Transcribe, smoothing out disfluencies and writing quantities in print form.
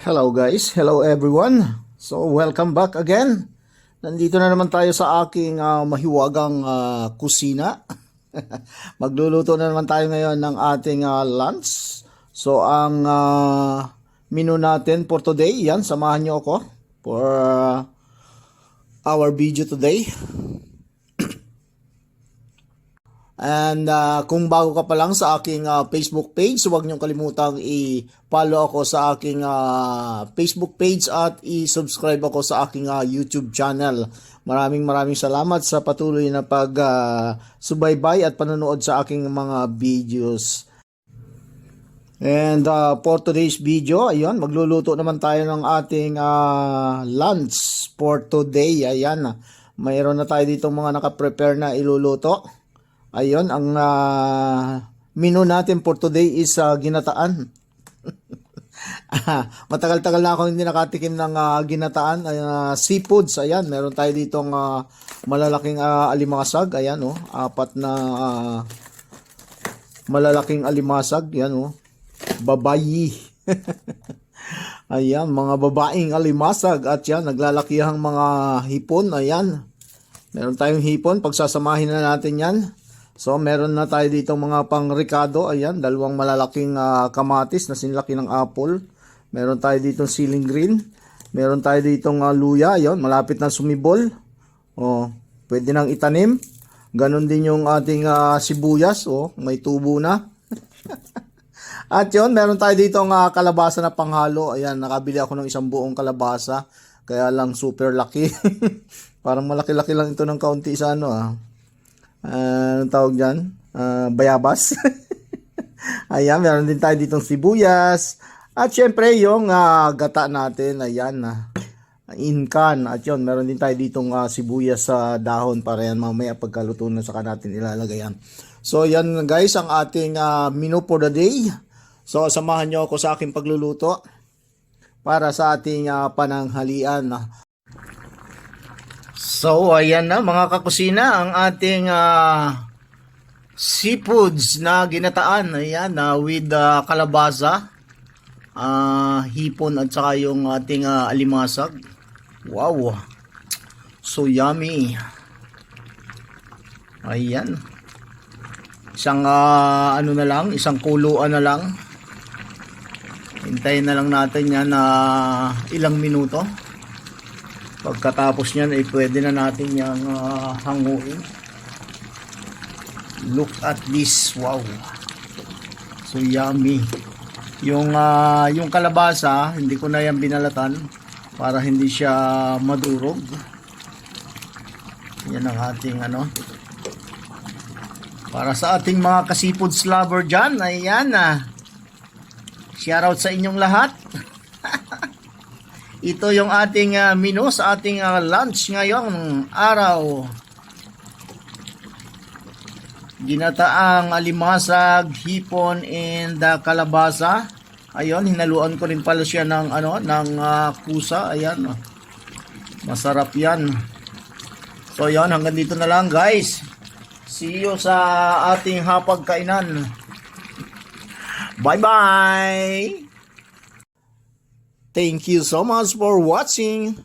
Hello guys, hello everyone. So welcome back again. Nandito na naman tayo sa aking mahiwagang kusina. Magluluto na naman tayo ngayon ng ating lunch. So ang menu natin for today, yan, samahan nyo ako for our video today. And kung bago ka pa lang sa aking Facebook page, huwag niyong kalimutang i-follow ako sa aking Facebook page at i-subscribe ako sa aking YouTube channel. Maraming salamat sa patuloy na pag-subaybay at panonood sa aking mga videos. And for today's video, ayun, magluluto naman tayo ng ating lunch for today. Ayan, mayroon na tayo dito mga nakaprepare na iluluto. Ayun, ang menu natin for today is ginataan. Matagal-tagal na ako hindi nakatikim ng ginataan, seafoods. Ayan, meron tayo ditong malalaking alimasag. Ayan, oh, apat na malalaking alimasag. Ayan, oh, babayi. Ayan, mga babaeng alimasag. At yan, naglalakihang mga hipon. Ayan, meron tayong hipon. Pagsasamahin na natin yan. So, meron na tayo dito mga pang-ricado. Ayan, dalawang malalaking kamatis na sinlaki ng apple. Meron tayo dito siling green. Meron tayo dito luya. Ayan, malapit na sumibol. O, pwede nang itanim. Ganon din yung ating sibuyas. O, may tubo na. At yun, meron tayo dito kalabasa na panghalo. Ayan, nakabili ako ng isang buong kalabasa. Kaya lang super laki. Parang malaki-laki lang ito ng kaunti sa anong tawag dyan? Bayabas. Ayan, meron din tayo ditong sibuyas. At syempre, yung gata natin, ayan, inkan. At yun, meron din tayo ditong sibuyas sa dahon para yan mamaya pagkaluto na saka natin ilalagay yan. So, yan guys, ang ating menu for the day. So, samahan nyo ako sa aking pagluluto para sa ating pananghalian. So, ayan na mga kakusina, ang ating seafoods na ginataan. Ayan, with kalabasa, hipon at saka yung ating alimasag. Wow! So yummy! Ayan. Isang ano na lang, isang kuluan na lang. Hintayin na lang natin yan ilang minuto. Pagkatapos niyan ay pwede na natin yung hanguin. Look at this, wow. So yummy. Yung kalabasa, hindi ko na yan binalatan para hindi siya madurog. Yan ang ating para sa ating mga ka-seafoods lover dyan, ayan shoutout sa inyong lahat. Ito yung ating menu sa ating lunch ngayong araw. Ginataang alimasag, hipon, and kalabasa. Ayun, hinaluan ko rin pala siya ng kusa. Ayan. Masarap 'yan. So 'yon, hanggang dito na lang, guys. See you sa ating hapagkainan. Bye-bye. Thank you so much for watching.